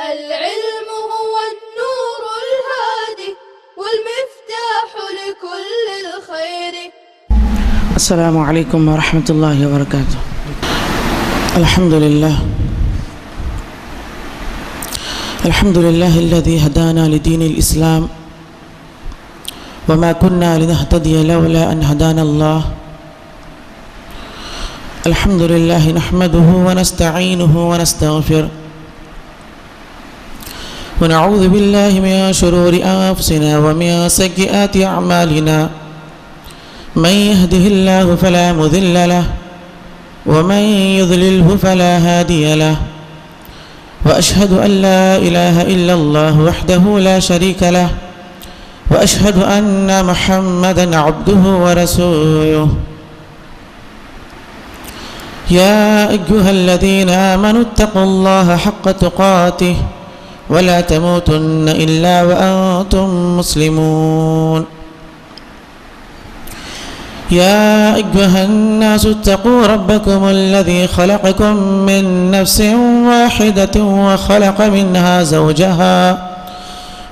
العلم هو النور الهادي والمفتاح لكل الخير. السلام عليكم ورحمة الله وبركاته. الحمد لله الذي هدانا لدين الإسلام وما كنا لنهتدي لولا أن هدانا الله. الحمد لله نحمده ونستعينه ونستغفره ونعوذ بالله من شرور أنفسنا ومن سيئات أعمالنا. من يهده الله فلا مضل له ومن يضلله فلا هادي له. وأشهد أن لا إله إلا الله وحده لا شريك له وأشهد أن محمدا عبده ورسوله. يا أيها الذين آمنوا اتقوا الله حق تقاته ولا تموتن إلا وأنتم مسلمون. يا أيها الناس اتقوا ربكم الذي خلقكم من نفس واحدة وخلق منها زوجها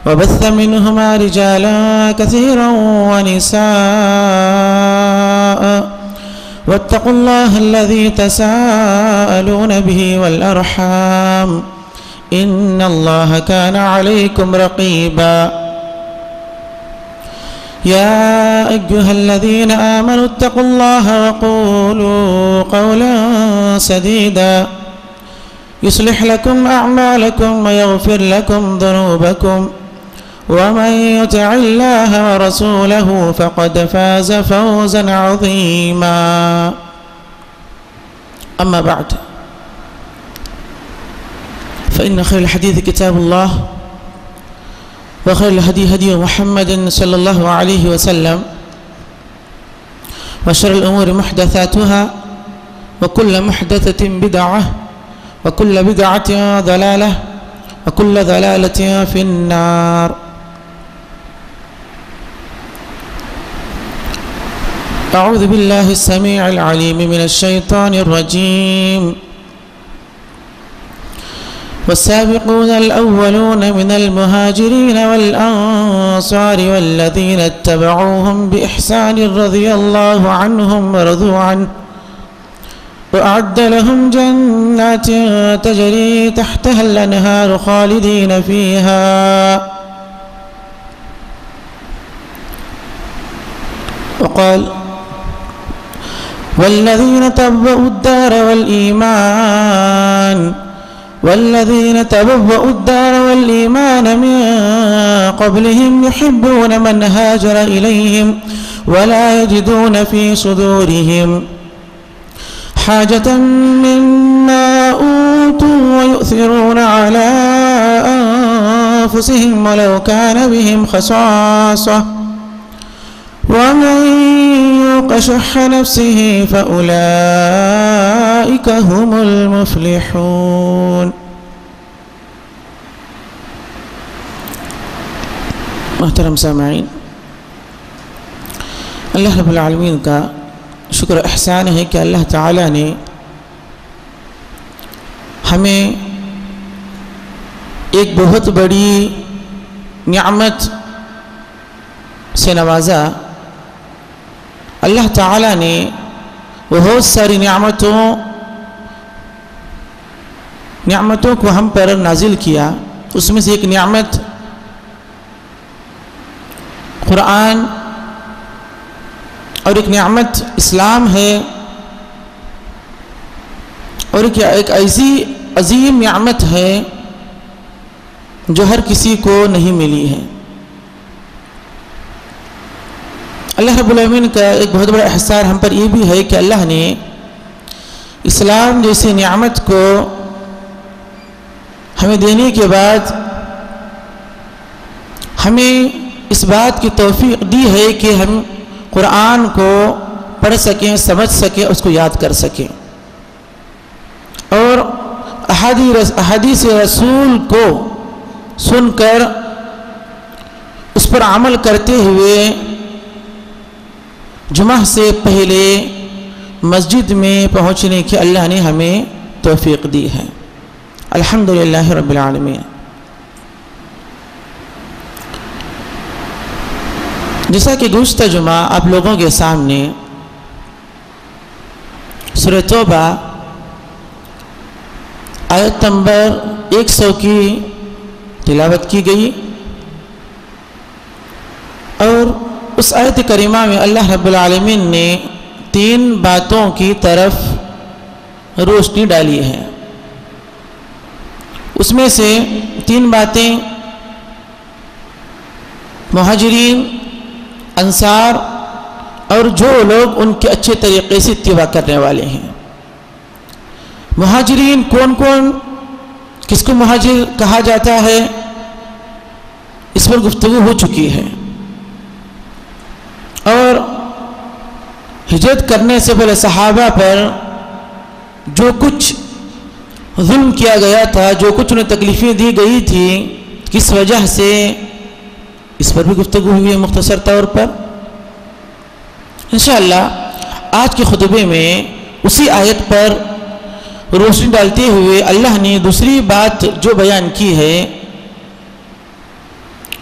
وبث منهما رجالا كثيرا ونساء واتقوا الله الذي تساءلون به والأرحام إن الله كان عليكم رقيبا. يا أيها الذين آمنوا اتقوا الله وقولوا قولا سديدا يصلح لكم أعمالكم ويغفر لكم ذنوبكم ومن يطع الله ورسوله فقد فاز فوزا عظيما. أما بعد فإن خير الحديث كتاب الله وخير الهدي هدي محمد صلى الله عليه وسلم وشر الأمور محدثاتها وكل محدثة بدعة وكل بدعة ضلالة وكل ضلالة في النار. أعوذ بالله السميع العليم من الشيطان الرجيم. والسابقون الأولون من المهاجرين والأنصار والذين اتبعوهم بإحسان رضي الله عنهم ورضوا عنه وأعد لهم جنات تجري تحتها الأنهار خالدين فيها وقال والذين تبوأوا الدار والإيمان من قبلهم يحبون من هاجر إليهم ولا يجدون في صدورهم حاجة مما أوتوا ويؤثرون على أنفسهم ولو كان بهم خصاصة ومن يوق شح نفسه فأولئك هم المفلحون. محترم سامعین، اللہ رب العالمین کا شکر احسان ہے کہ اللہ تعالیٰ نے ہمیں ایک بہت بڑی نعمت سے نوازا. اللہ تعالیٰ نے بہت ساری نعمتوں کو ہم پر نازل کیا. اس میں سے ایک نعمت قرآن اور ایک نعمت اسلام ہے اور ایک ایسی عظیم نعمت ہے جو ہر کسی کو نہیں ملی ہے. اللہ رب العالمین کا ایک بہت بڑا احسان ہم پر یہ بھی ہے کہ اللہ نے اسلام جیسی نعمت کو ہمیں دینے کے بعد ہمیں اس بات کی توفیق دی ہے کہ ہم قرآن کو پڑھ سکیں، سمجھ سکیں، اس کو یاد کر سکیں اور احادیث رسول کو سن کر اس پر عمل کرتے ہوئے جمعہ سے پہلے مسجد میں پہنچنے کی اللہ نے ہمیں توفیق دی ہے. الحمدللہ رب العالمین. جیسا کہ گزشتہ جمعہ آپ لوگوں کے سامنے سورہ توبہ آیت نمبر 100 کی تلاوت کی گئی، اور اس آیت کریمہ میں اللہ رب العالمین نے 3 باتوں کی طرف روشنی ڈالی ہے۔ اس میں سے 3 باتیں مہاجرین، انصار اور جو لوگ ان کے اچھے طریقے سے اتباع کرنے والے ہیں۔ مہاجرین کون کون، کس کو مہاجر کہا جاتا ہے، اس پر گفتگو ہو چکی ہے، اور ہجرت کرنے سے پہلے صحابہ پر جو کچھ ظلم کیا گیا تھا، جو کچھ انہیں تکلیفیں دی گئی تھی، کس وجہ سے، اس پر بھی گفتگو ہوئی ہے مختصر طور پر۔ انشاءاللہ آج کے خطبے میں اسی آیت پر روشنی ڈالتے ہوئے اللہ نے دوسری بات جو بیان کی ہے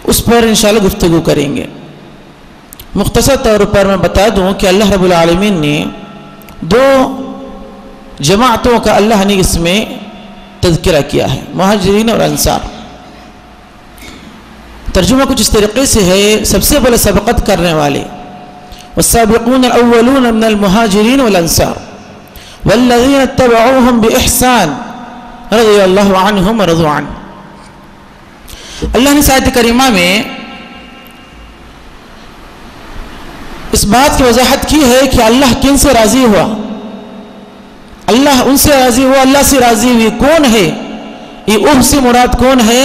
اس پر انشاءاللہ گفتگو کریں گے۔ مختصر طور پر میں بتا دوں کہ اللہ رب العالمین نے 2 جماعتوں کا اللہ نے اس میں تذکرہ کیا ہے، مہاجرین اور انصار۔ ترجمہ کچھ اس طریقے سے ہے، سب سے پہلے سبقت کرنے والے، والسابقون الاولون من المہاجرین والانصار والذین اتبعوهم بإحسان رضی اللہ عنہم ورضوا عنہ۔ اللہ نے آیت کریمہ میں اس بات کی وضاحت کی ہے کہ اللہ کن سے راضی ہوا، اللہ ان سے راضی ہوا، اللہ سے راضی ہوئی کون ہے، یہ سے مراد کون ہے،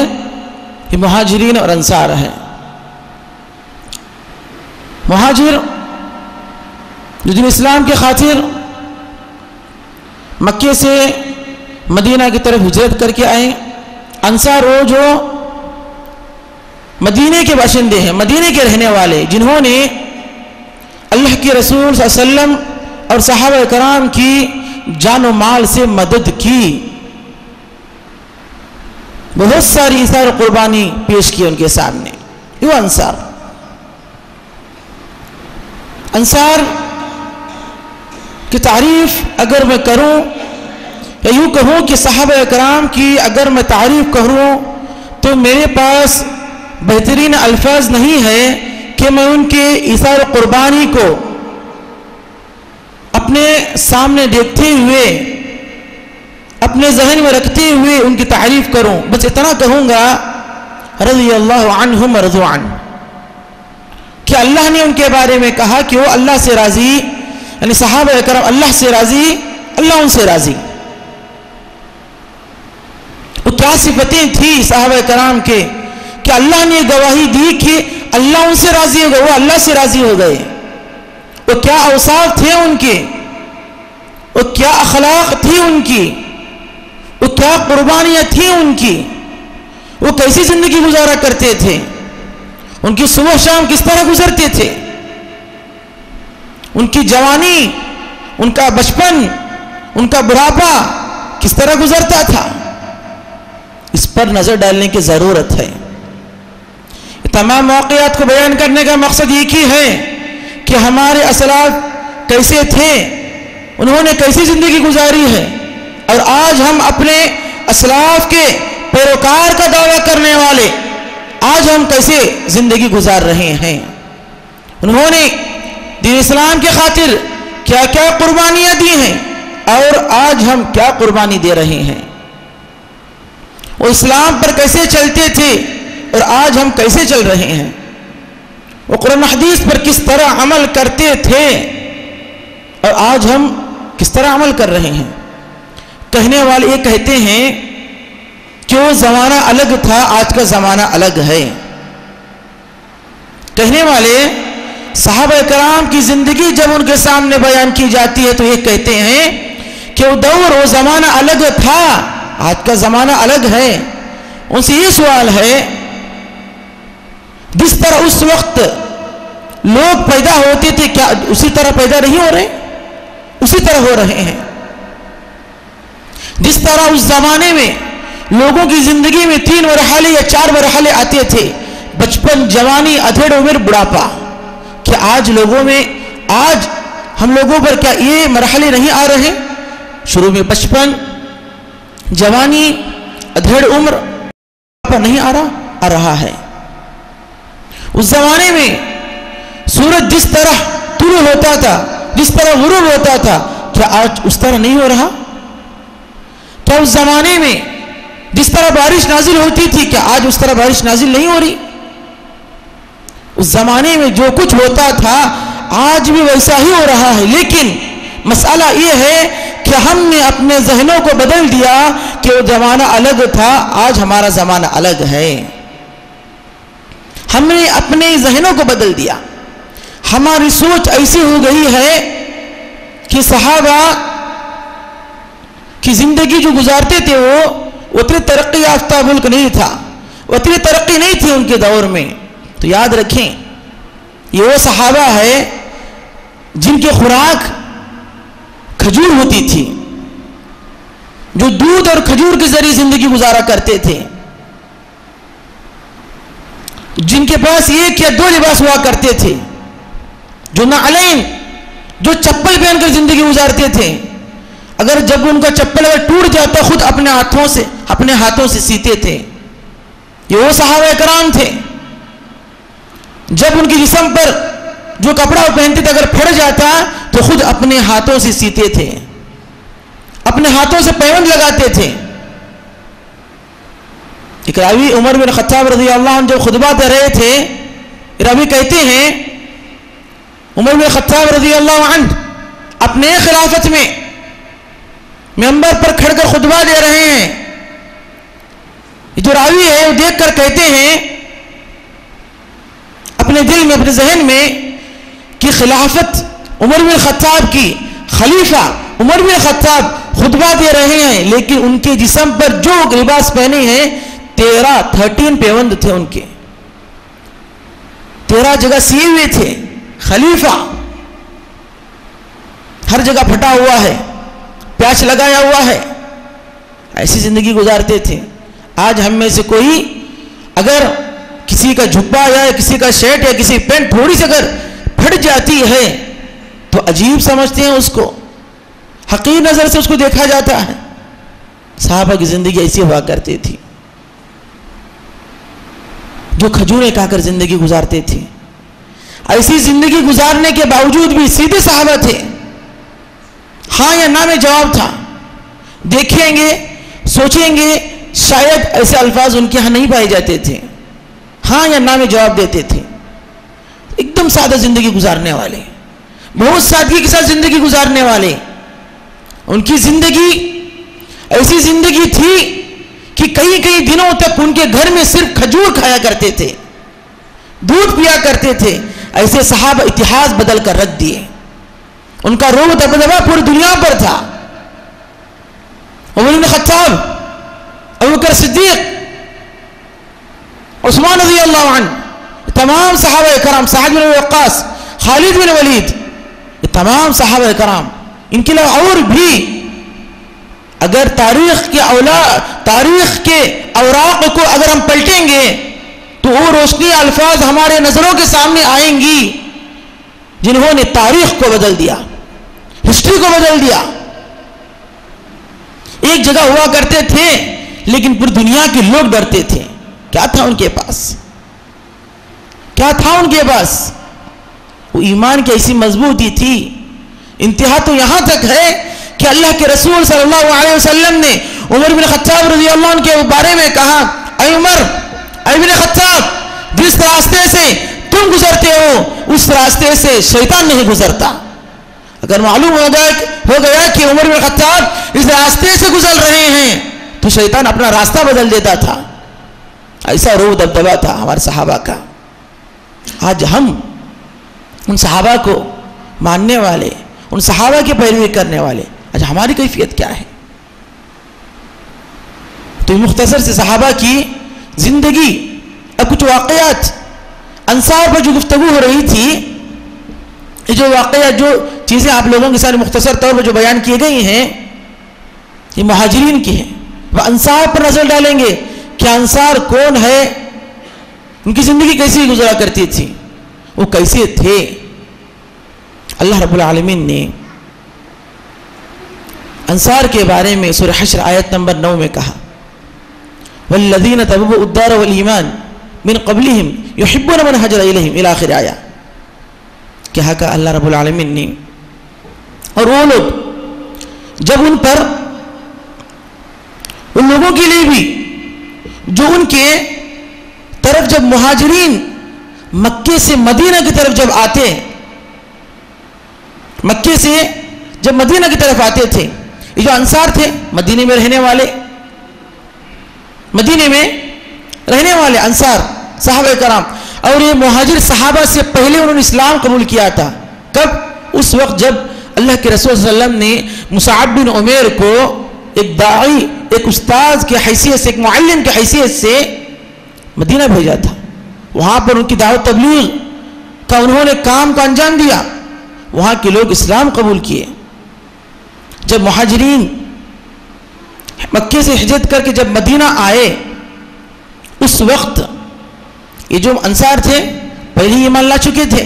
یہ مہاجرین اور انصار ہے۔ مہاجر جو دین اسلام کے خاطر مکے سے مدینہ کی طرف ہجرت کر کے آئے، انصار وہ جو مدینے کے باشندے ہیں، مدینے کے رہنے والے، جنہوں نے اللہ کے رسول صلی اللہ علیہ وسلم اور صحابہ کرام کی جان و مال سے مدد کی، بہت ساری ایثار و قربانی پیش کی ان کے سامنے، یہ انصار۔ انصار کی تعریف اگر میں کروں یا یوں کہوں کہ صحابہ کرام کی اگر میں تعریف کروں تو میرے پاس بہترین الفاظ نہیں ہے کہ میں ان کے ایثار و قربانی کو اپنے سامنے دیکھتے ہوئے، اپنے ذہن میں رکھتے ہوئے ان کی تعریف کروں، بس اتنا کہوں گا رضی اللہ عنہم ورضوا عنہ، کہ اللہ نے ان کے بارے میں کہا کہ وہ اللہ سے راضی، یعنی صحابہ کرام اللہ سے راضی، اللہ ان سے راضی۔ وہ کیا صفتیں تھی صحابہ کرام کے کہ اللہ نے گواہی دی کہ اللہ ان سے راضی ہو گئے، وہ اللہ سے راضی ہو گئے۔ وہ کیا اوصاف تھے ان کے، وہ کیا اخلاق تھی ان کی، وہ کیا قربانیاں تھیں ان کی، وہ کیسی زندگی گزارا کرتے تھے، ان کی صبح شام کس طرح گزرتے تھے، ان کی جوانی، ان کا بچپن، ان کا بڑھاپا کس طرح گزرتا تھا، اس پر نظر ڈالنے کی ضرورت ہے۔ تمام واقعات کو بیان کرنے کا مقصد یہ کی ہے کہ ہمارے اسلاف کیسے تھے، انہوں نے کیسی زندگی گزاری ہے، اور آج ہم اپنے اسلاف کے پیروکار کا دعویٰ کرنے والے آج ہم کیسے زندگی گزار رہے ہیں، انہوں نے دین اسلام کے خاطر کیا کیا قربانیاں دی ہیں، اور آج ہم کیا قربانی دے رہے ہیں، وہ اسلام پر کیسے چلتے تھے اور آج ہم کیسے چل رہے ہیں، وہ قرآن حدیث پر کس طرح عمل کرتے تھے اور آج ہم کس طرح عمل کر رہے ہیں۔ کہنے والے یہ کہتے ہیں کہ وہ زمانہ الگ تھا، آج کا زمانہ الگ ہے۔ کہنے والے صحابہ کرام کی زندگی جب ان کے سامنے بیان کی جاتی ہے تو یہ کہتے ہیں کہ وہ دور، وہ زمانہ الگ تھا، آج کا زمانہ الگ ہے۔ ان سے یہ سوال ہے، جس طرح اس وقت لوگ پیدا ہوتے تھے کیا اسی طرح پیدا نہیں ہو رہے؟ اسی طرح ہو رہے ہیں۔ جس طرح اس زمانے میں لوگوں کی زندگی میں 3 مرحلے یا 4 مرحلے آتے تھے، بچپن، جوانی، ادھیڑ عمر، بڑھاپا، کہ آج لوگوں میں، آج ہم لوگوں پر کیا یہ مرحلے نہیں آ رہے؟ شروع میں بچپن، جوانی، ادھیڑ عمر پر نہیں آ رہا ہے۔ اس زمانے میں سورج جس طرح طلوع ہوتا تھا، جس طرح غروب ہوتا تھا، کیا آج اس طرح نہیں ہو رہا؟ کیا اس زمانے میں جس طرح بارش نازل ہوتی تھی، کیا آج اس طرح بارش نازل نہیں ہو رہی؟ اس زمانے میں جو کچھ ہوتا تھا آج بھی ویسا ہی ہو رہا ہے، لیکن مسئلہ یہ ہے کہ ہم نے اپنے ذہنوں کو بدل دیا کہ وہ زمانہ الگ تھا، آج ہمارا زمانہ الگ ہے۔ ہم نے اپنے ذہنوں کو بدل دیا، ہماری سوچ ایسی ہو گئی ہے کہ صحابہ کی زندگی جو گزارتے تھے وہ اتنی ترقی یافتہ ملک نہیں تھا، اتنی ترقی نہیں تھی ان کے دور میں۔ تو یاد رکھیں یہ وہ صحابہ ہے جن کی خوراک کھجور ہوتی تھی، جو دودھ اور کھجور کے ذریعے زندگی گزارا کرتے تھے، جن کے پاس ایک یا دو لباس ہوا کرتے تھے، جو نعلین، جو چپل پہن کر زندگی گزارتے تھے، اگر جب ان کا چپل اگر ٹوٹ جاتا خود اپنے ہاتھوں سے سیتے تھے۔ یہ وہ صحابہ کرام تھے جب ان کے جسم پر جو کپڑا وہ پہنتے تھے اگر پھٹ جاتا تو خود اپنے ہاتھوں سے سیتے تھے، اپنے ہاتھوں سے پیوند لگاتے تھے۔ ایک راوی عمر بن خطاب رضی اللہ عنہ جب خطبہ دے رہے تھے، راوی کہتے ہیں عمر بن خطاب رضی اللہ عنہ اپنے خلافت میں منبر پر کھڑ کر خطبہ دے رہے ہیں۔ جو راوی ہے وہ دیکھ کر کہتے ہیں اپنے دل میں، اپنے ذہن میں کہ خلافت عمر بن خطاب کی، خلیفہ عمر بن خطاب خطبہ دے رہے ہیں، لیکن ان کے جسم پر جو لباس پہنے ہیں 13 پیوند تھے، ان کے 13 جگہ سیے ہوئے تھے۔ خلیفہ ہر جگہ پھٹا ہوا ہے، پیچ لگایا ہوا ہے، ایسی زندگی گزارتے تھے۔ آج ہم میں سے کوئی اگر کسی کا جھبا یا کسی کا شرٹ یا کسی پینٹ تھوڑی سی اگر پھٹ جاتی ہے تو عجیب سمجھتے ہیں اس کو، حقیر نظر سے اس کو دیکھا جاتا ہے۔ صحابہ کی زندگی ایسی ہوا کرتی تھی، جو کھجوریں کھا کر زندگی گزارتے تھے۔ ایسی زندگی گزارنے کے باوجود بھی سیدھے صحابہ تھے، ہاں یا نہ میں جواب تھا۔ دیکھیں گے، سوچیں گے، شاید ایسے الفاظ ان کے ہاں نہیں پائے جاتے تھے، ہاں یا نہ میں جواب دیتے تھے۔ ایک دم سادہ زندگی گزارنے والے، بہت سادگی کے ساتھ زندگی گزارنے والے۔ ان کی زندگی ایسی زندگی تھی کہ کئی دنوں تک ان کے گھر میں صرف کھجور کھایا کرتے تھے، دودھ پیا کرتے تھے۔ ایسے صحابہ اتحاد بدل کر رکھ دیے، ان کا روح دبدبا پوری دنیا پر تھا۔ عمر بن خطاب، ابوبکر صدیق، عثمان رضی اللہ عنہ، تمام صحابہ کرام، سعد بن وقاص، خالد بن ولید، یہ تمام صحابہ کرام، ان کے علاوہ اور بھی اگر تاریخ کے اوراق کو اگر ہم پلٹیں گے تو وہ روشنی الفاظ ہمارے نظروں کے سامنے آئیں گی جنہوں نے تاریخ کو بدل دیا، ہسٹری کو بدل دیا۔ ایک جگہ ہوا کرتے تھے لیکن پوری دنیا کے لوگ ڈرتے تھے۔ کیا تھا ان کے پاس؟ کیا تھا ان کے پاس؟ وہ ایمان کی ایسی مضبوطی تھی، انتہا تو یہاں تک ہے کہ اللہ کے رسول صلی اللہ علیہ وسلم نے عمر بن خطاب رضی اللہ عنہ کے بارے میں کہا، اے عمر، اے بن خطاب، جس راستے سے تم گزرتے ہو اس راستے سے شیطان نہیں گزرتا۔ اگر معلوم ہو گیا کہ عمر بن خطاب اس راستے سے گزر رہے ہیں تو شیطان اپنا راستہ بدل دیتا تھا۔ ایسا روح دبدبا تھا ہمارے صحابہ کا۔ آج ہم ان صحابہ کو ماننے والے، ان صحابہ کی پیروی کرنے والے، آج ہماری کیفیت کیا ہے؟ تو مختصر سے صحابہ کی زندگی، اب کچھ واقعات انصار پر جو گفتگو ہو رہی تھی، یہ جو واقعات، جو چیزیں آپ لوگوں کے ساتھ مختصر طور پر جو بیان کی گئی ہیں یہ مہاجرین کی ہیں۔ وہ انصار پر نظر ڈالیں گے کہ انصار کون ہے، ان کی زندگی کیسی گزرا کرتی تھی، وہ کیسے تھے؟ اللہ رب العالمین نے انصار کے بارے میں سورہ حشر آیت نمبر 9 میں کہا والذین تبوؤوا الدار والایمان من قبلہم یحبون من ہاجر الیہم الی آخر آیہ. کیا کہا اللہ رب العالمین نے؟ اور وہ لوگ جب ان پر ان لوگوں کے لیے بھی جو ان کے طرف جب مہاجرین مکے سے مدینہ کی طرف جب آتے، مکے سے جب مدینہ کی طرف آتے تھے، یہ جو انصار تھے مدینے میں رہنے والے، مدینے میں رہنے والے انصار صحابہ کرام، اور یہ مہاجر صحابہ سے پہلے انہوں نے اسلام قبول کیا تھا. کب؟ اس وقت جب اللہ کے رسول صلی اللہ علیہ وسلم نے مصعب بن عمیر کو ایک داعی، ایک استاذ کی حیثیت سے، ایک معلم کی حیثیت سے مدینہ بھیجا تھا. وہاں پر ان کی دعوت تبلیغ کا انہوں نے کام کو انجام دیا، وہاں کے لوگ اسلام قبول کیے. جب مہاجرین مکے سے ہجرت کر کے جب مدینہ آئے، اس وقت یہ جو انصار تھے پہلے ایمان لا چکے تھے،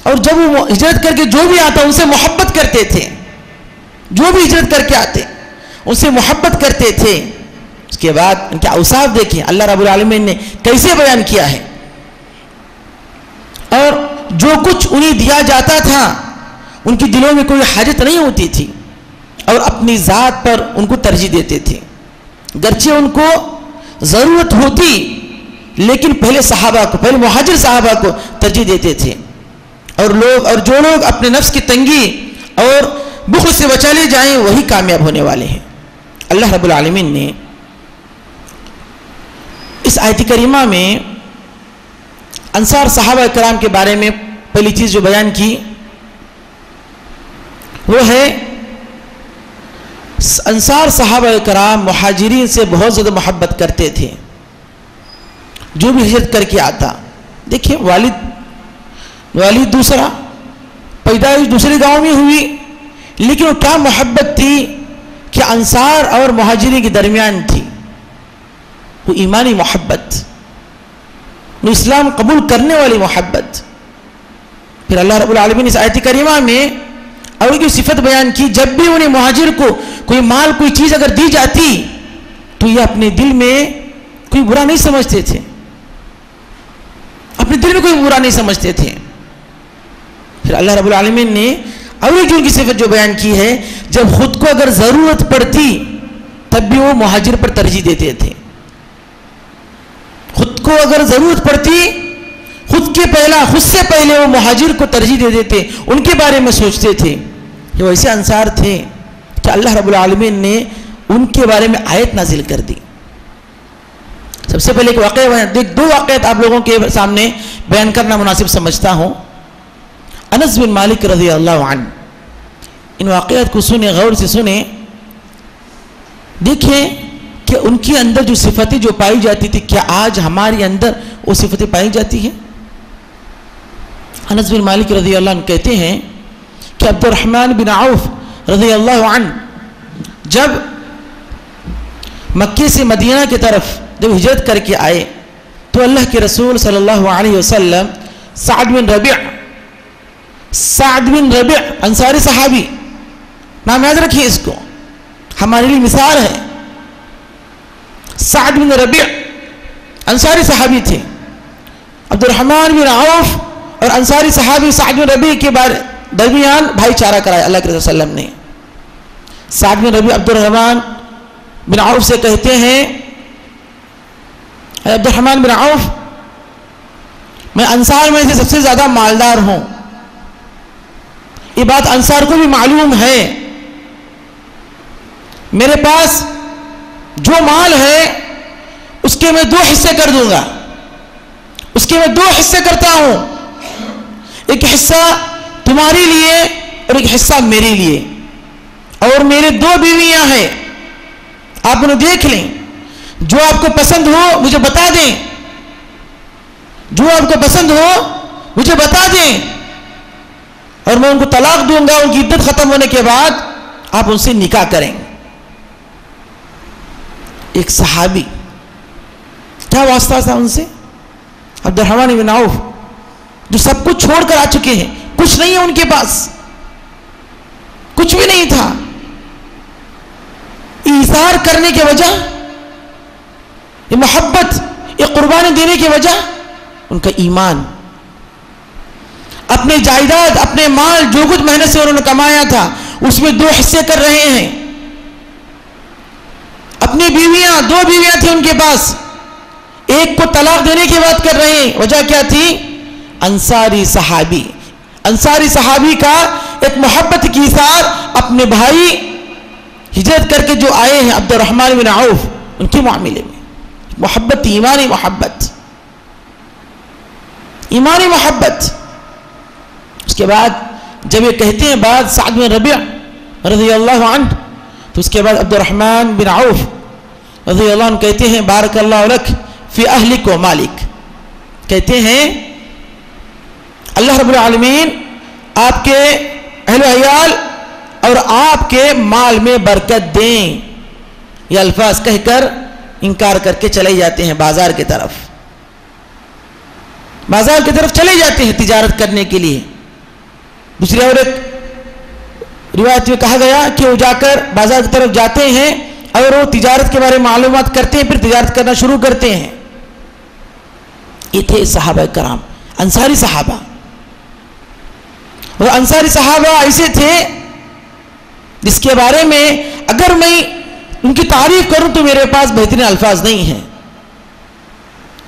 اور جب وہ ہجرت کر کے جو بھی آتا ان سے محبت کرتے تھے، جو بھی ہجرت کر کے آتے ان سے محبت کرتے تھے. اس کے بعد ان کے اوصاف دیکھیں اللہ رب العالمین نے کیسے بیان کیا ہے. اور جو کچھ انہیں دیا جاتا تھا ان کی دلوں میں کوئی حاجت نہیں ہوتی تھی، اور اپنی ذات پر ان کو ترجیح دیتے تھے. گرچہ ان کو ضرورت ہوتی لیکن پہلے صحابہ کو، پہلے مہاجر صحابہ کو ترجیح دیتے تھے. اور جو لوگ اپنے نفس کی تنگی اور بخل سے بچا لے جائیں وہی کامیاب ہونے والے ہیں. اللہ رب العالمین نے اس آیت کریمہ میں انصار صحابہ کرام کے بارے میں پہلی چیز جو بیان کی وہ ہے انصار صحابہ کرام مہاجرین سے بہت زیادہ محبت کرتے تھے. جو بھی ہجرت کر کے آتا، دیکھیں والد دوسرا، پیدائش دوسرے گاؤں میں ہوئی، لیکن وہ کیا محبت تھی کہ انصار اور مہاجرین کے درمیان تھی، وہ ایمانی محبت، وہ اسلام قبول کرنے والی محبت. پھر اللہ رب العالمین اس آیت کریمہ میں اور کی صفت بیان کی، جب بھی انہیں مہاجر کو کوئی مال، کوئی چیز اگر دی جاتی تو یہ اپنے دل میں کوئی برا نہیں سمجھتے تھے، اپنے دل میں کوئی برا نہیں سمجھتے تھے. پھر اللہ رب العالمین نے اور ایک ان کی صفت جو بیان کی ہے، جب خود کو اگر ضرورت پڑتی تب بھی وہ مہاجر پر ترجیح دیتے تھے. خود کو اگر ضرورت پڑتی خود سے پہلے وہ مہاجر کو ترجیح دے دیتے، ان کے بارے میں سوچتے تھے. یہ ویسے انصار تھے کہ اللہ رب العالمین نے ان کے بارے میں آیت نازل کر دی. سب سے پہلے ایک واقعہ، دو واقعات آپ لوگوں کے سامنے بیان کرنا مناسب سمجھتا ہوں. انس بن مالک رضی اللہ عنہ، ان واقعات کو سنیں، غور سے سنیں، دیکھیں کہ ان کے اندر جو صفتیں جو پائی جاتی تھی کیا آج ہمارے اندر وہ صفتیں پائی جاتی ہیں. انس بن مالک رضی اللہ عنہ کہتے ہیں کہ عبد الرحمن بن عوف رضی اللہ عنہ جب مکے سے مدینہ کی طرف جب ہجرت کر کے آئے تو اللہ کے رسول صلی اللہ علیہ وسلم سعد بن ربیع انصاری صحابی، نام یاد رکھیں اس کو، ہمارے لیے مثال ہے. سعد بن ربیع انصاری صحابی تھے. عبد الرحمن بن عوف اور انصاری صحابی سعد بن ربیع کے درمیان بھائی چارہ کرایا اللہ کے رسول صلی اللہ علیہ وسلم نے. سعد بن ربیع عبد الرحمن بن عوف سے کہتے ہیں، عبد الرحمن بن عوف، میں انصار میں سے سب سے زیادہ مالدار ہوں. یہ بات انصار کو بھی معلوم ہے. میرے پاس جو مال ہے اس کے میں 2 حصے کر دوں گا، اس کے میں 2 حصے کرتا ہوں، ایک حصہ تمہارے لیے اور ایک حصہ میرے لیے. اور میرے 2 بیویاں ہیں، آپ انہیں دیکھ لیں، جو آپ کو پسند ہو مجھے بتا دیں، جو آپ کو پسند ہو مجھے بتا دیں، اور میں ان کو طلاق دوں گا. ان کی عدت ختم ہونے کے بعد آپ ان سے نکاح کریں. ایک صحابی، کیا واسطہ تھا ان سے؟ عبد الرحمن بن عوف جو سب کچھ چھوڑ کر آ چکے ہیں, کچھ نہیں ہے ان کے پاس, کچھ بھی نہیں تھا. ایثار کرنے کی وجہ, یہ محبت, یہ قربانی دینے کی وجہ ان کا ایمان. اپنے جائیداد, اپنے مال, جو کچھ محنت سے انہوں نے کمایا تھا اس میں 2 حصے کر رہے ہیں. اپنی بیویاں, 2 بیویاں تھیں ان کے پاس, ایک کو طلاق دینے کی بات کر رہے ہیں. وجہ کیا تھی؟ انصاری صحابی. انصاری صحابی کا ایک محبت کی اثار اپنے بھائی ہجرت کر کے جو آئے ہیں عبد الرحمن بن عوف, ان کے معاملے میں محبت, ایمانی محبت, ایمانی محبت. اس کے بعد جب یہ کہتے ہیں بعد سعد بن ربیع رضی اللہ عنہ, تو اس کے بعد عبد الرحمن بن عوف رضی اللہ عنہ کہتے ہیں بارک اللہ لک فی اہلک و مالک. کہتے ہیں اللہ رب العالمین آپ کے اہل و عیال اور آپ کے مال میں برکت دیں. یہ الفاظ کہہ کر انکار کر کے چلے جاتے ہیں بازار کی طرف, بازار کی طرف چلے جاتے ہیں تجارت کرنے کے لیے. دوسری اور ایک روایت میں کہا گیا کہ وہ جا کر بازار کی طرف جاتے ہیں اور وہ تجارت کے بارے میں معلومات کرتے ہیں, پھر تجارت کرنا شروع کرتے ہیں. یہ تھے صحابہ کرام, انصاری صحابہ. اور انصاری صحابہ ایسے تھے جس کے بارے میں اگر میں ان کی تعریف کروں تو میرے پاس بہترین الفاظ نہیں ہیں.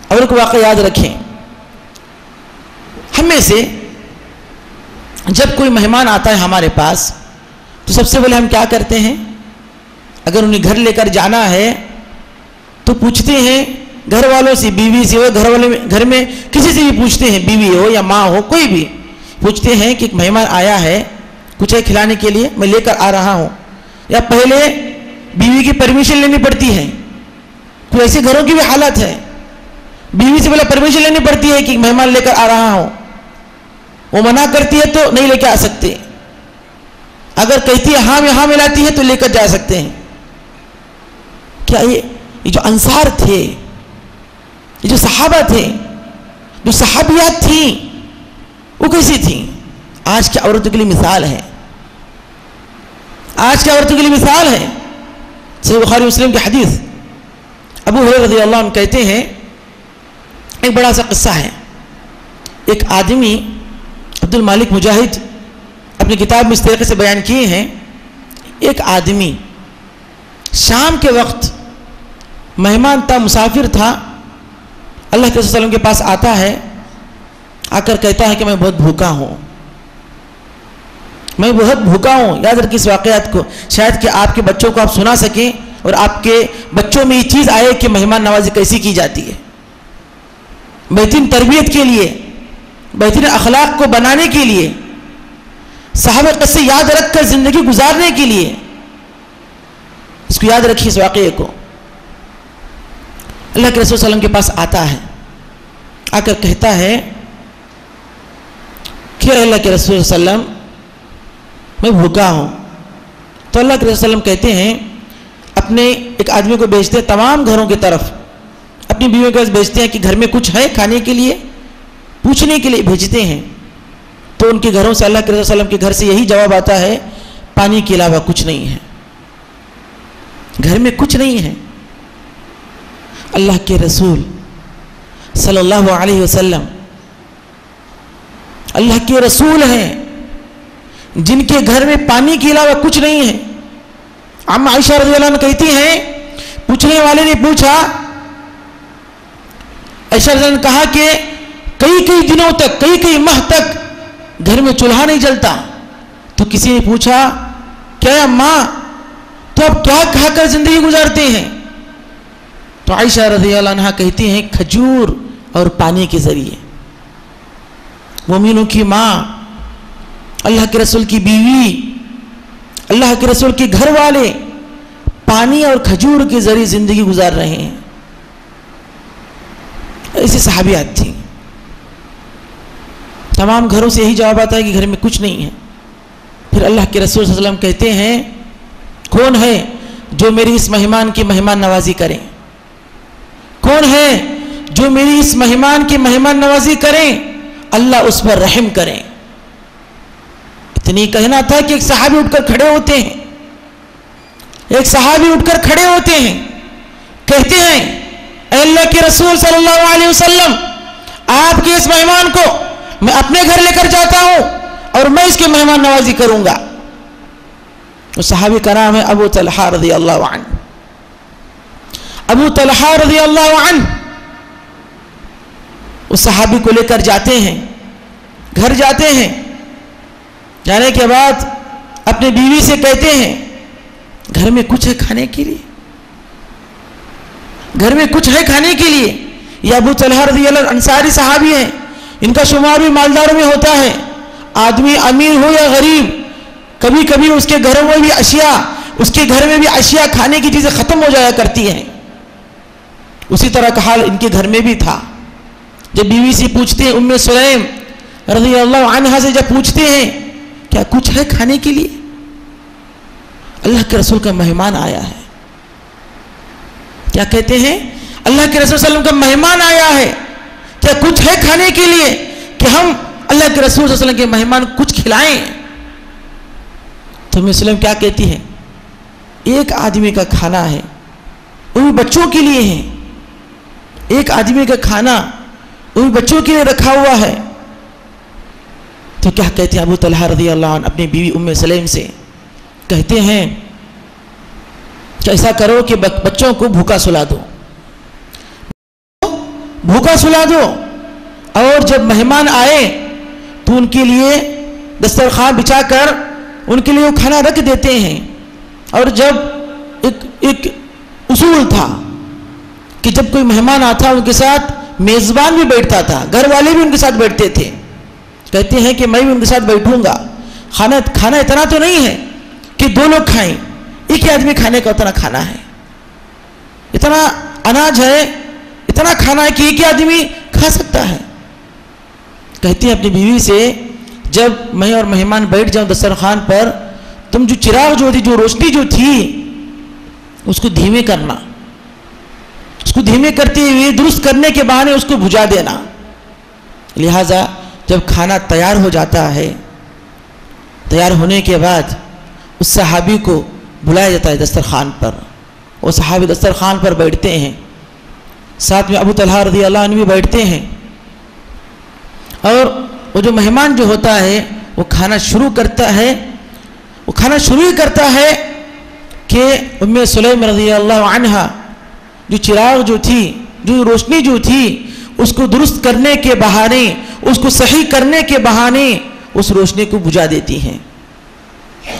اور ایک واقعہ یاد رکھیں, ہم میں سے جب کوئی مہمان آتا ہے ہمارے پاس تو سب سے پہلے ہم کیا کرتے ہیں؟ اگر انہیں گھر لے کر جانا ہے تو پوچھتے ہیں گھر والوں سے, بیوی سے ہو, گھر میں کسی سے بھی پوچھتے ہیں, بیوی ہو یا ماں ہو, کوئی بھی پوچھتے ہیں کہ ایک مہمان آیا ہے, کچھ ہے کھلانے کے لیے, میں لے کر آ رہا ہوں. یا پہلے بیوی کی پرمیشن لینی پڑتی ہے. کوئی ایسے گھروں کی بھی حالت ہے, بیوی سے پہلے پرمیشن لینی پڑتی ہے کہ مہمان لے کر آ رہا ہوں. وہ منع کرتی ہے تو نہیں لے کے آ سکتے, اگر کہتی ہے ہاں میں ہاں ملاتی ہے تو لے کر جا سکتے ہیں. کیا یہ جو انصار تھے, یہ جو صحابہ تھے, جو صحابیات تھیں, وہ کیسی تھیں؟ آج کی عورتوں کے لیے مثال ہے, آج کی عورتوں کے لیے مثال ہے. صحیح بخاری مسلم کی حدیث, ابو ہریرہ رضی اللہ عنہ کہتے ہیں, ایک بڑا سا قصہ ہے. ایک آدمی, عبد المالک مجاہد اپنی کتاب میں اس طریقے سے بیان کیے ہیں, ایک آدمی شام کے وقت مہمان تھا, مسافر تھا, اللہ کے رسول صلی اللہ علیہ وسلم کے پاس آتا ہے, آ کر کہتا ہے کہ میں بہت بھوکا ہوں, میں بہت بھوکا ہوں. یاد رکھیں اس واقعات کو, شاید کہ آپ کے بچوں کو آپ سنا سکیں اور آپ کے بچوں میں یہ چیز آئے کہ مہمان نوازی کیسی کی جاتی ہے. بہترین تربیت کے لیے, بہترین اخلاق کو بنانے کے لیے, صحابہ قصے یاد رکھ کر زندگی گزارنے کے لیے, اس کو یاد رکھیے اس واقعے کو. اللہ کے رسول صلی اللہ علیہ وسلم کے پاس آتا ہے, آ کر کہتا ہے کہ اللہ کے رسول صلی اللہ علیہ وسلم میں بھوکا ہوں. تو اللہ کے رسول صلی اللہ علیہ وسلم کہتے ہیں, اپنے ایک آدمی کو بھیجتے ہیں تمام گھروں کی طرف, اپنی بیویوں کے پاس بھیجتے ہیں کہ گھر میں کچھ ہے کھانے کے لیے, پوچھنے کے لیے بھیجتے ہیں. تو ان کے گھروں سے, اللہ کے رسول صلی اللہ علیہ وسلم کے گھر سے یہی جواب آتا ہے, پانی کے علاوہ کچھ نہیں ہے, گھر میں کچھ نہیں ہے. اللہ کے رسول صلی اللہ علیہ وسلم اللہ کے رسول ہیں جن کے گھر میں پانی کے علاوہ کچھ نہیں ہے. عمہ عائشہ رضی اللہ عنہ کہتی ہیں, پوچھنے والے نے پوچھا, عائشہ رضی اللہ عنہ نے کہا کہ کئی دنوں تک, کئی ماہ تک گھر میں چولہا نہیں جلتا. تو کسی نے پوچھا, کیا ماں تو اب کیا کھا کر زندگی گزارتے ہیں؟ تو عائشہ رضی اللہ عنہ کہتی ہیں, کھجور اور پانی کے ذریعے. مومنوں کی ماں, اللہ کے رسول کی بیوی, اللہ کے رسول کے گھر والے پانی اور کھجور کے ذریعے زندگی گزار رہے ہیں. ایسی صحابیات تھیں. تمام گھروں سے یہی جواب آتا ہے کہ گھر میں کچھ نہیں ہے. پھر اللہ کے رسول صلی اللہ علیہ وسلم کہتے ہیں, کون ہے جو میری اس مہمان کی مہمان نوازی کریں؟ کون ہے جو میری اس مہمان کی مہمان نوازی کریں اللہ اس پر رحم کریں۔ اتنی کہنا تھا کہ ایک صحابی اٹھ کر کھڑے ہوتے ہیں، ایک صحابی اٹھ کر کھڑے ہوتے ہیں، کہتے ہیں اے اللہ کے رسول صلی اللہ علیہ وسلم، آپ کے اس مہمان کو میں اپنے گھر لے کر جاتا ہوں اور میں اس کی مہمان نوازی کروں گا۔ وہ صحابی کا نام ہے ابو طلحہ رضی اللہ عنہ۔ ابو طلحہ رضی اللہ عنہ اس صحابی کو لے کر جاتے ہیں، گھر جاتے ہیں، جانے کے بعد اپنی بیوی سے کہتے ہیں گھر میں کچھ ہے کھانے کے لیے، گھر میں کچھ ہے کھانے کے لیے۔ یہ ابو طلحہ رضی اللہ عنہ انصاری صحابی ہیں، ان کا شمار بھی مالداروں میں ہوتا ہے۔ آدمی امیر ہو یا غریب، کبھی کبھی اس کے گھروں میں بھی اشیاء، اس کے گھر میں بھی اشیاء کھانے کی چیزیں ختم ہو جایا کرتی ہیں۔ اسی طرح کا حال ان کے گھر میں بھی تھا۔ جب بیوی سے پوچھتے ہیں، ام سلیم رضی اللہ عنہا سے جب پوچھتے ہیں کیا کچھ ہے کھانے کے لیے؟ اللہ کے رسول کا مہمان آیا ہے۔ کیا کہتے ہیں؟ اللہ کے رسول صلی اللہ علیہ وسلم کا مہمان آیا ہے، کیا کچھ ہے کھانے کے لیے کہ ہم اللہ کے رسول صلی اللہ علیہ وسلم کے مہمان کچھ کھلائیں؟ تو ام سلیم کیا کہتی ہے؟ ایک آدمی کا کھانا ہے، وہ بھی بچوں کے لیے ہے، ایک آدمی کا کھانا وہ بھی بچوں کے لیے رکھا ہوا ہے۔ تو کیا کہتے ہیں ابو طلحہ رضی اللہ عنہ اپنی بیوی ام سلیم سے؟ کہتے ہیں کہ ایسا کرو کہ بچوں کو بھوکا سلا دو، بھوکا سلا دو، اور جب مہمان آئے تو ان کے لیے دسترخوان بچھا کر ان کے لیے وہ کھانا رکھ دیتے ہیں۔ اور جب ایک اصول تھا کہ جب کوئی مہمان آتا ان کے ساتھ میزبان بھی بیٹھتا تھا، گھر والے بھی ان کے ساتھ بیٹھتے تھے۔ کہتے ہیں کہ میں بھی ان کے ساتھ بیٹھوں گا، کھانا اتنا تو نہیں ہے کہ دو لوگ کھائیں، ایک ہی آدمی کھانے کا اتنا کھانا ہے، اتنا اناج ہے، اتنا کھانا ہے کہ ایک ہی آدمی کھا سکتا ہے۔ کہتے ہیں اپنی بیوی سے جب میں اور مہمان بیٹھ جاؤں دسترخوان پر، تم جو چراغ جو تھی، جو روشنی جو تھی، اس کو دھیمے کرنا، اس کو دھیمے کرتے ہوئے درست کرنے کے بہانے اس کو بجھا دینا۔ لہٰذا جب کھانا تیار ہو جاتا ہے، تیار ہونے کے بعد اس صحابی کو بلایا جاتا ہے دسترخوان پر، وہ صحابی دسترخوان پر بیٹھتے ہیں، ساتھ میں ابو طلحہ رضی اللہ عنہ بھی بیٹھتے ہیں، اور وہ جو مہمان جو ہوتا ہے وہ کھانا شروع کرتا ہے، وہ کھانا شروع ہی کرتا ہے کہ ام سلیم رضی اللہ عنہا جو چراغ جو تھی، جو روشنی جو تھی، اس کو درست کرنے کے بہانے، اس کو صحیح کرنے کے بہانے اس روشنی کو بجھا دیتی ہیں۔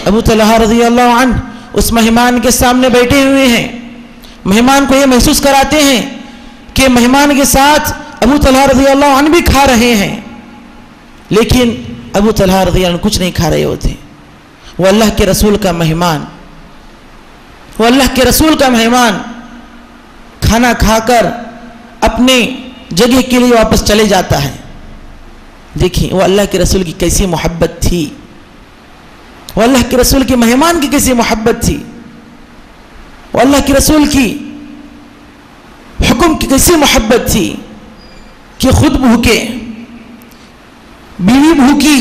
ابو طلحہ رضی اللہ عنہ اس مہمان کے سامنے بیٹھے ہوئے ہیں، مہمان کو یہ محسوس کراتے ہیں کہ مہمان کے ساتھ ابو طلحہ رضی اللہ عنہ بھی کھا رہے ہیں، لیکن ابو طلحہ رضی اللہ عنہ کچھ نہیں کھا رہے ہوتے۔ وہ اللہ کے رسول کا مہمان، وہ اللہ کے رسول کا مہمان کھانا کھا کر اپنے جگہ کے لیے واپس چلے جاتا ہے۔ دیکھیں وہ اللہ کے رسول کی کیسی محبت تھی، وہ اللہ کے رسول کے مہمان کی کیسی محبت تھی، وہ اللہ کے رسول کی حکم کی کیسی محبت تھی کہ خود بھوکے، بیوی بھوکی،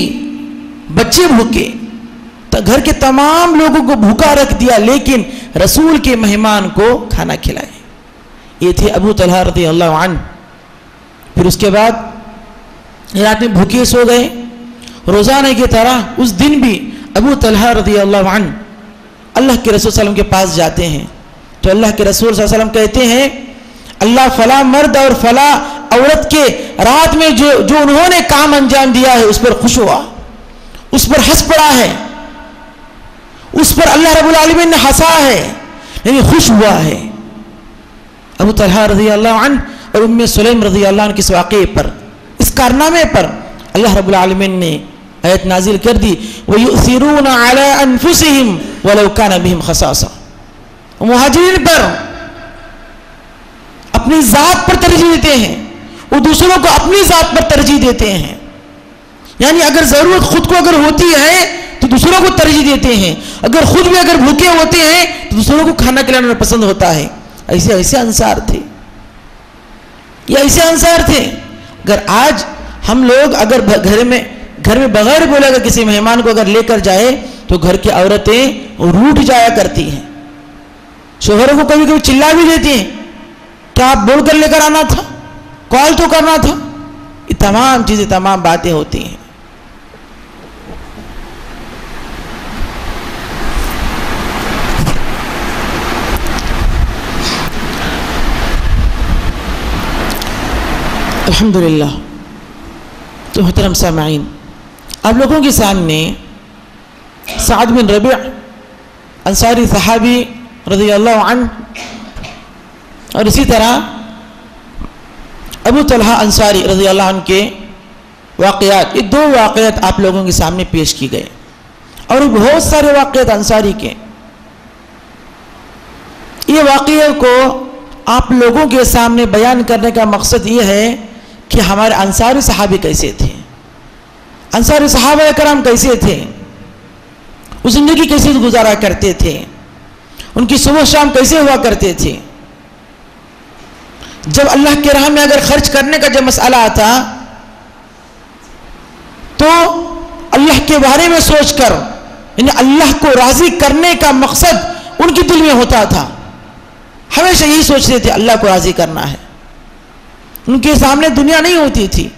بچے بھوکے، گھر کے تمام لوگوں کو بھوکا رکھ دیا، لیکن رسول کے مہمان کو کھانا کھلائے۔ یہ تھے ابو طلحہ رضی اللہ عنہ۔ پھر اس کے بعد رات میں بھوکے سو گئے، روزانہ کی طرح اس دن بھی ابو طلحہ رضی اللہ عنہ اللہ کے رسول صلی اللہ علیہ وسلم کے پاس جاتے ہیں، تو اللہ کے رسول صلی اللہ علیہ وسلم کہتے ہیں اللہ فلاں مرد اور فلاں عورت کے رات میں جو انہوں نے کام انجام دیا ہے اس پر خوش ہوا، اس پر ہنس پڑا ہے، اس پر اللہ رب العالمین نے ہنسا ہے، یعنی خوش ہوا ہے۔ ابو طلحہ رضی اللہ عنہ اور ام سلیم رضی اللہ عنہ کے اس واقعے پر، اس کارنامے پر اللہ رب العالمین نے آیت نازل کر دی وَيُؤْثِرُونَ عَلَىٰ أَنفُسِهِمْ وَلَوْ كَانَ بِهِمْ خَصَاصَةٌ۔ مہاجرین پر اپنی ذات پر ترجیح دیتے ہیں، وہ دوسروں کو اپنی ذات پر ترجیح دیتے ہیں، یعنی اگر ضرورت خود کو اگر ہوتی ہے تو دوسروں کو ترجیح دیتے ہیں، اگر خود بھی اگر بھوکے ہوتے ہیں تو دوسروں کو کھانا کھلانا پسند ہوتا ہے۔ ایسے انصار تھے، یہ ایسے انصار تھے۔ اگر آج ہم لوگ اگر گھر میں بغیر بولے اگر کسی مہمان کو اگر لے کر جائے تو گھر کی عورتیں روٹھ جایا کرتی ہیں، شوہروں کو کبھی کبھی چلا بھی دیتی ہیں، کیا آپ بول کر لے کر آنا تھا، کال تو کرنا تھا. یہ تمام چیزیں، تمام باتیں ہوتی ہیں. الحمدللہ. تو محترم سامعین، آپ لوگوں کے سامنے سعد بن ربیع انصاری صحابی رضی اللہ عنہ اور اسی طرح ابو طلحہ انصاری رضی اللہ عنہ کے واقعات، یہ دو واقعات آپ لوگوں کے سامنے پیش کی گئے، اور بہت سارے واقعات انصاری کے. یہ واقعے کو آپ لوگوں کے سامنے بیان کرنے کا مقصد یہ ہے کہ ہمارے انصاری صحابی کیسے تھے، انصاری صحابہ کرام کیسے تھے، وہ زندگی کیسے گزارا کرتے تھے، ان کی صبح شام کیسے ہوا کرتے تھے. جب اللہ کے راہ میں اگر خرچ کرنے کا جب مسئلہ آتا تو اللہ کے بارے میں سوچ کر، یعنی اللہ کو راضی کرنے کا مقصد ان کے دل میں ہوتا تھا. ہمیشہ یہی سوچتے تھے اللہ کو راضی کرنا ہے. ان کے سامنے دنیا نہیں ہوتی تھی،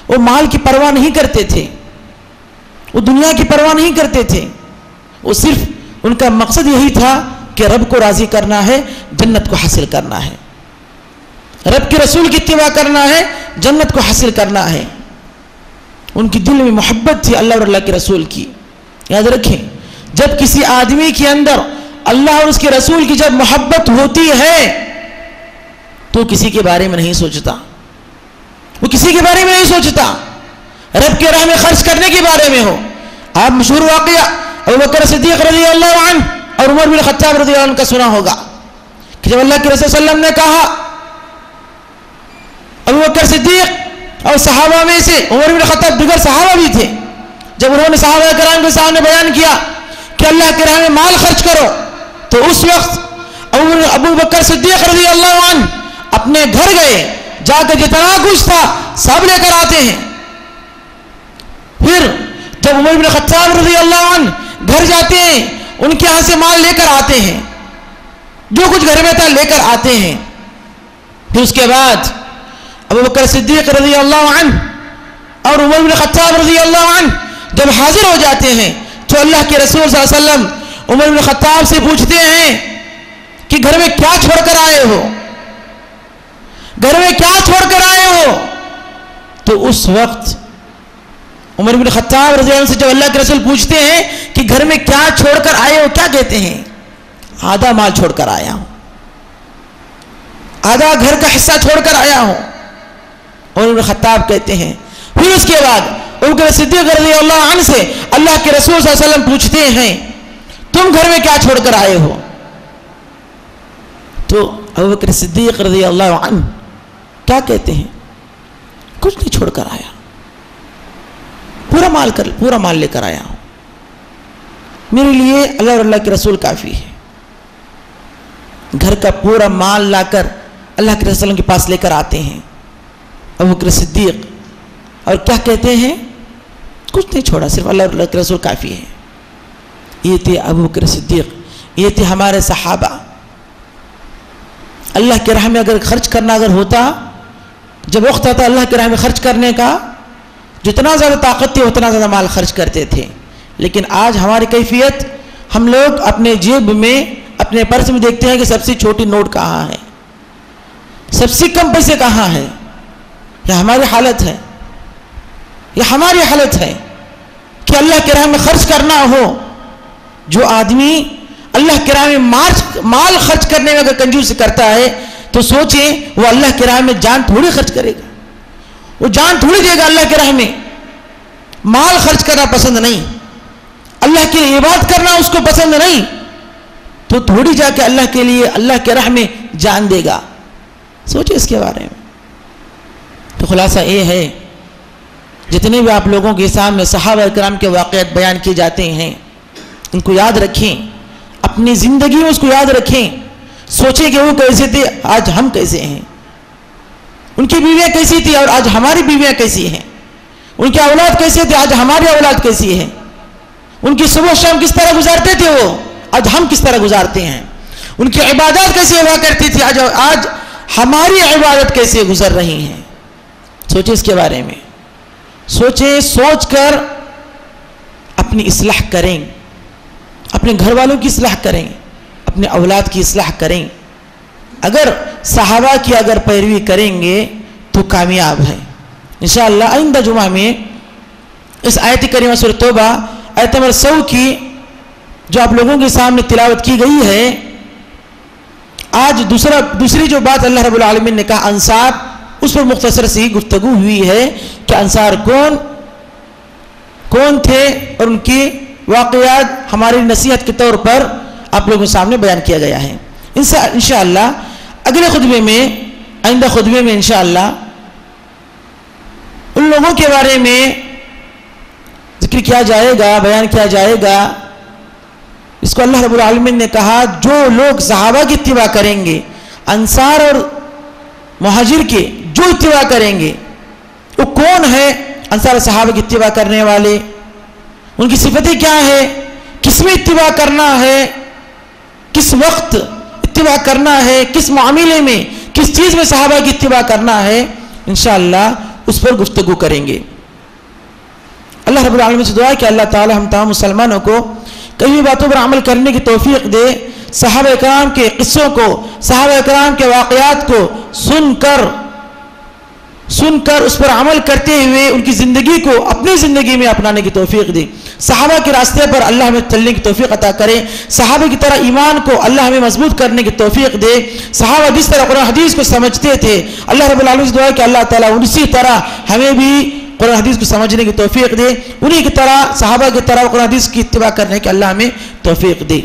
وہ مال کی پرواہ نہیں کرتے تھے، وہ دنیا کی پرواہ نہیں کرتے تھے. وہ صرف ان کا مقصد یہی تھا کہ رب کو راضی کرنا ہے، جنت کو حاصل کرنا ہے، رب کے رسول کی اتباع کرنا ہے، جنت کو حاصل کرنا ہے. ان کی دل میں محبت تھی اللہ اور اللہ کے رسول کی. یاد رکھیں، جب کسی آدمی کے اندر اللہ اور اس کے رسول کی جب محبت ہوتی ہے تو کسی کے بارے میں نہیں سوچتا، وہ کسی کے بارے میں نہیں سوچتا، رب کے راہ میں خرچ کرنے کے بارے میں ہو. آپ مشہور واقعہ ابوبکر صدیق رضی اللہ عنہ اور عمر بن خطاب رضی اللہ عنہ کا سنا ہوگا کہ جب اللہ کے رسول صلی اللہ علیہ وسلم نے کہا، ابوبکر صدیق اور صحابہ میں سے عمر بن خطاب دیگر صحابہ بھی تھے، جب انہوں نے صحابہ کرام کے سامنے بیان کیا کہ اللہ کے راہ میں مال خرچ کرو، تو اس وقت ابوبکر صدیق رضی اللہ عنہ اپنے گھر گئے، جا کر جتنا کچھ تھا سب لے کر آتے ہیں. پھر جب عمر بن خطاب رضی اللہ عنہ گھر جاتے ہیں، ان کے ہاں سے مال لے کر آتے ہیں، جو کچھ گھر میں تھا لے کر آتے ہیں. پھر اس کے بعد ابوبکر صدیق رضی اللہ عنہ اور عمر بن خطاب رضی اللہ عنہ جب حاضر ہو جاتے ہیں تو اللہ کے رسول صلی اللہ علیہ وسلم عمر بن خطاب سے پوچھتے ہیں کہ گھر میں کیا چھوڑ کر آئے ہو، گھر میں کیا چھوڑ کر آئے ہو. تو اس وقت عمر بن خطاب رضی اللہ عنہ سے جب اللہ کے رسول پوچھتے ہیں کہ گھر میں کیا چھوڑ کر آئے ہو، کیا کہتے ہیں؟ آدھا مال چھوڑ کر آیا ہوں، آدھا گھر کا حصہ چھوڑ کر آیا ہوں. عمر بن خطاب کہتے ہیں. پھر اس کے بعد ابوبکر صدیق رضی اللہ عنہ سے اللہ کے رسول صلی اللہ علیہ وسلم پوچھتے ہیں تم گھر میں کیا چھوڑ کر آئے ہو؟ تو ابوبکر صدیق رضی اللہ عنہ کیا کہتے ہیں؟ کچھ نہیں چھوڑ کر آیا، پورا مال لے کر آیا ہوں، میرے لیے اللہ اور اللہ کے رسول کافی ہے. گھر کا پورا مال لا کر اللہ کے رسول کے پاس لے کر آتے ہیں ابوبکر صدیق، اور کیا کہتے ہیں؟ کچھ نہیں چھوڑا، صرف اللہ اور اللہ کے رسول کافی ہے. یہ تھے ابوبکر صدیق، یہ تھے ہمارے صحابہ. اللہ کے راہ میں اگر خرچ کرنا اگر ہوتا، جب وقت آتا اللہ کے راہ میں خرچ کرنے کا، جتنا زیادہ طاقت تھی اتنا زیادہ مال خرچ کرتے تھے. لیکن آج ہماری کیفیت، ہم لوگ اپنے جیب میں اپنے پرس میں دیکھتے ہیں کہ سب سے چھوٹی نوٹ کہاں ہے، سب سے کم پیسے کہاں ہے. یہ ہماری حالت ہے، یہ ہماری حالت ہے کہ اللہ کے راہ میں خرچ کرنا ہو. جو آدمی اللہ کے راہ میں مال خرچ کرنے میں اگر کنجوسی کرتا ہے تو سوچیں وہ اللہ کے راہ میں جان تھوڑی خرچ کرے گا، وہ جان تھوڑی دے گا. اللہ کے راہ میں مال خرچ کرنا پسند نہیں، اللہ کے لیے عبادت کرنا اس کو پسند نہیں، تو تھوڑی جا کے اللہ کے لیے اللہ کے راہ میں جان دے گا. سوچیں اس کے بارے میں. تو خلاصہ یہ ہے، جتنے بھی آپ لوگوں کے سامنے صحابہ کرام کے واقعات بیان کیے جاتے ہیں، ان کو یاد رکھیں، اپنی زندگی میں اس کو یاد رکھیں. سوچیں کہ وہ کیسے تھے، آج ہم کیسے ہیں، ان کی بیویاں کیسی تھی اور آج ہماری بیویاں کیسی ہیں. ان کی اولاد کیسے تھے، آج ہماری اولاد کیسی ہے، ان کی صبح شام کس طرح گزارتے تھے وہ، آج ہم کس طرح گزارتے ہیں، ان کی عبادات کیسے ہوا کرتی تھی، آج ہماری عبادت کیسے گزر رہی ہیں. سوچیں اس کے بارے میں، سوچیں، سوچ کر اپنی اصلاح کریں، اپنے گھر والوں کی اصلاح کریں، اپنے اولاد کی اصلاح کریں. اگر صحابہ کی اگر پیروی کریں گے تو کامیاب ہے انشاءاللہ. آئندہ جمعہ میں اس آیت کریمہ سورۃ توبہ آیت نمبر 100 کی جو آپ لوگوں کے سامنے تلاوت کی گئی ہے، آج دوسری جو بات اللہ رب العالمین نے کہا انصار، اس پر مختصر سی گفتگو ہوئی ہے کہ انصار کون تھے اور ان کی واقعات ہماری نصیحت کے طور پر آپ لوگوں کے سامنے بیان کیا گیا ہے. انشاءاللہ اگلے خطبے میں، آئندہ خطبے میں انشاءاللہ ان لوگوں کے بارے میں ذکر کیا جائے گا، بیان کیا جائے گا اس کو اللہ رب العالمین نے کہا جو لوگ صحابہ کی اتباع کریں گے، انصار اور مہاجر کے جو اتباع کریں گے، وہ کون ہے انصار صحابہ کی اتباع کرنے والے، ان کی صفتیں کیا ہے، کس میں اتباع کرنا ہے، کس وقت اتباع کرنا ہے، کس معاملے میں، کس چیز میں صحابہ کی اتباع کرنا ہے، انشاءاللہ اس پر گفتگو کریں گے. اللہ رب العالمین سے دعا ہے کہ اللہ تعالی ہم تمام مسلمانوں کو کئی باتوں پر عمل کرنے کی توفیق دے. صحابہ کرام کے قصوں کو، صحابہ کرام کے واقعات کو سن کر اس پر عمل کرتے ہوئے ان کی زندگی کو اپنی زندگی میں اپنانے کی توفیق دے. صحابہ کے راستے پر اللہ ہمیں چلنے کی توفیق عطا کرے. صحابہ کی طرح ایمان کو اللہ ہمیں مضبوط کرنے کی توفیق دے. صحابہ جس طرح قرآن حدیث کو سمجھتے تھے، اللہ رب العالمین سے دعا ہے کہ اللہ تعالیٰ اسی طرح ہمیں بھی قرآن حدیث کو سمجھنے کی توفیق دے، انہی کی طرح صحابہ کی طرح قرآن حدیث کی اتباع کرنے کی اللہ ہمیں توفیق دے.